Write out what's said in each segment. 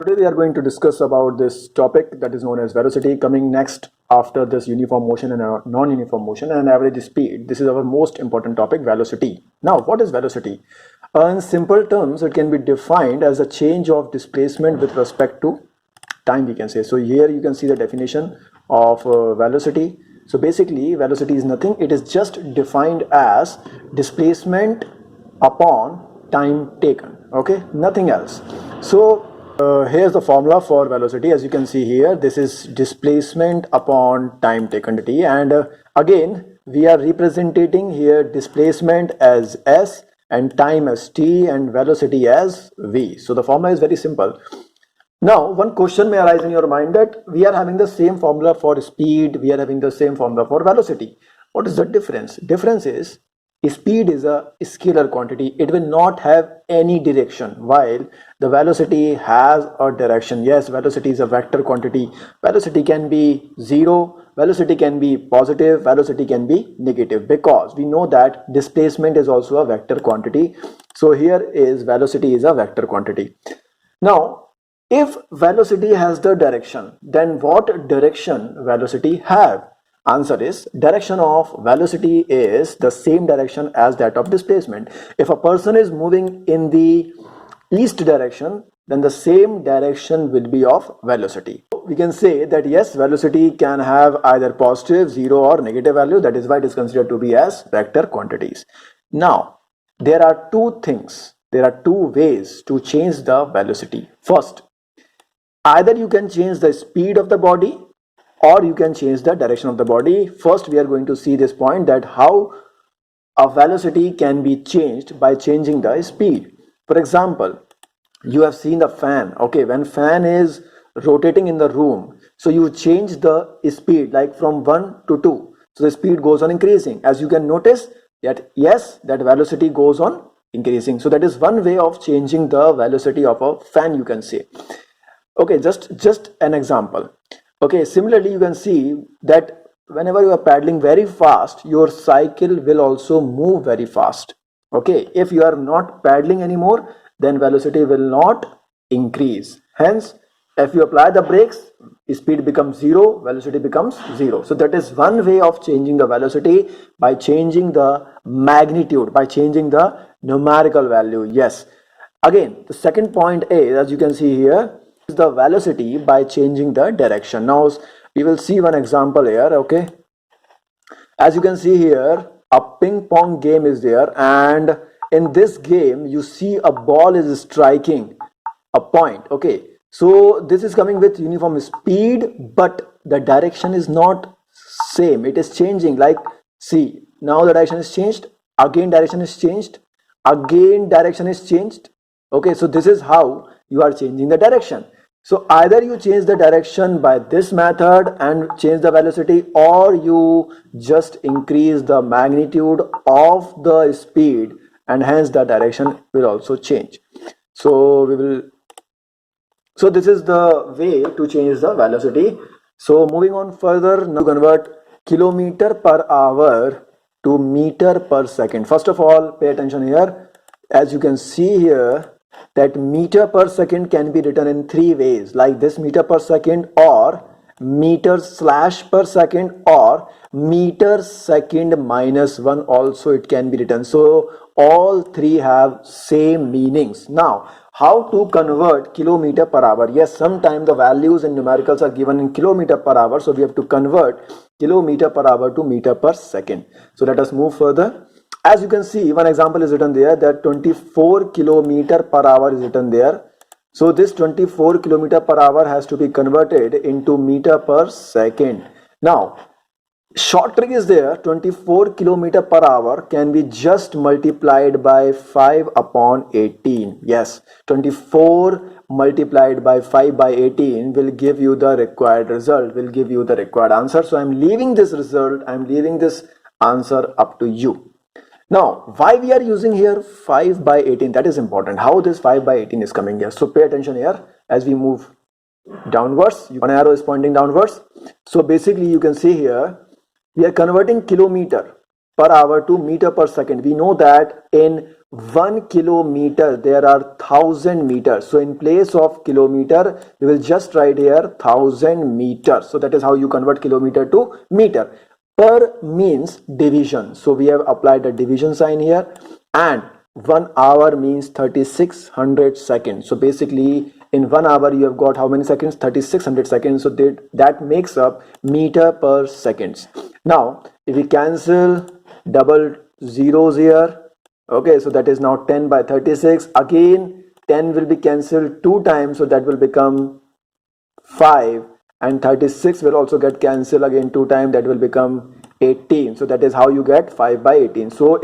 Today we are going to discuss about this topic that is known as velocity, coming next after this uniform motion and non-uniform motion and average speed. This is our most important topic, velocity. Now, what is velocity? In simple terms, it can be defined as a change of displacement with respect to time, we can say. So here you can see the definition of velocity. So basically, velocity is nothing. It is just defined as displacement upon time taken. Okay, nothing else. So here's the formula for velocity. As you can see here, this is displacement upon time taken, and again we are representing here displacement as s and time as t and velocity as v. So the formula is very simple. Now one question may arise in your mind that we are having the same formula for speed, we are having the same formula for velocity. What is the difference? Difference is speed is a scalar quantity. It will not have any direction, while the velocity has a direction. Yes, velocity is a vector quantity. Velocity can be zero, velocity can be positive, velocity can be negative, because we know that displacement is also a vector quantity. So here is velocity is a vector quantity. Now if velocity has the direction, then what direction velocity have? Answer is direction of velocity is the same direction as that of displacement. If a person is moving in the east direction, then the same direction will be of velocity. We can say that yes, velocity can have either positive, zero or negative value. That is why it is considered to be as vector quantities. Now there are two things, there are two ways to change the velocity. First, either you can change the speed of the body or you can change the direction of the body. First we are going to see this point, that how a velocity can be changed by changing the speed. For example, you have seen the fan. Okay, when fan is rotating in the room, so you change the speed like from 1 to 2, so the speed goes on increasing. As you can notice that yes, that velocity goes on increasing. So that is one way of changing the velocity of a fan, you can say. Okay, just an example. Okay, similarly you can see that whenever you are paddling very fast, your cycle will also move very fast. Okay, if you are not paddling anymore, then velocity will not increase. Hence, if you apply the brakes, speed becomes zero, velocity becomes zero. So that is one way of changing the velocity, by changing the magnitude, by changing the numerical value. Yes, again the second point is, as you can see here, is the velocity by changing the direction. Now we will see one example here. Okay, as you can see here, a ping pong game is there, and in this game you see a ball is striking a point. Okay, so this is coming with uniform speed, but the direction is not same, it is changing. Like, see, now the direction is changed, again direction is changed, again direction is changed. Okay, so this is how you are changing the direction. So either you change the direction by this method and change the velocity, or you just increase the magnitude of the speed and hence the direction will also change. So this is the way to change the velocity. So moving on further, now to convert kilometer per hour to meter per second. First of all, pay attention here. As you can see here, that meter per second can be written in three ways, like this meter per second, or meter slash per second, or meter second minus 1 also it can be written. So all three have same meanings. Now how to convert kilometer per hour? Yes, sometimes the values and numericals are given in kilometer per hour, so we have to convert kilometer per hour to meter per second. So let us move further. As you can see, one example is written there, that 24 kilometer per hour is written there. So this 24 kilometer per hour has to be converted into meter per second. Now short trick is there, 24 kilometer per hour can be just multiplied by 5 upon 18. Yes, 24 multiplied by 5 by 18 will give you the required result, will give you the required answer. So I'm leaving this result, I'm leaving this answer up to you. Now why we are using here 5 by 18, that is important, how this 5 by 18 is coming here. So pay attention here as we move downwards, one arrow is pointing downwards. So basically you can see here, we are converting kilometer per hour to meter per second. We know that in 1 kilometer, there are 1000 meters. So in place of kilometer, we will just write here 1000 meters. So that is how you convert kilometer to meter. Per means division. So we have applied a division sign here. And 1 hour means 3600 seconds. So basically in 1 hour you have got how many seconds? 3600 seconds. So that makes up meter per seconds. Now if we cancel double zeros here, okay, so that is now 10 by 36. Again 10 will be cancelled 2 times, so that will become 5, and 36 will also get cancelled again 2 times, that will become 18. So that is how you get 5 by 18. So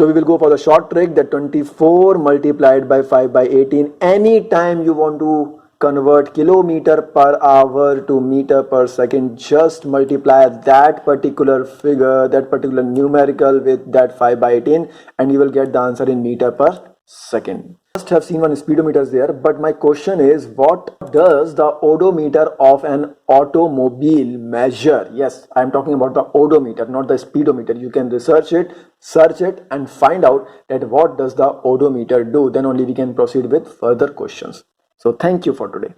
we will go for the short trick, that 24 multiplied by 5 by 18. Anytime you want to convert kilometer per hour to meter per second, just multiply that particular figure, that particular numerical with that 5 by 18, and you will get the answer in meter per second. Must have seen one speedometer there, but my question is, what does the odometer of an automobile measure? Yes, I am talking about the odometer, not the speedometer. You can research it, search it, and find out that what does the odometer do. Then only we can proceed with further questions. So thank you for today.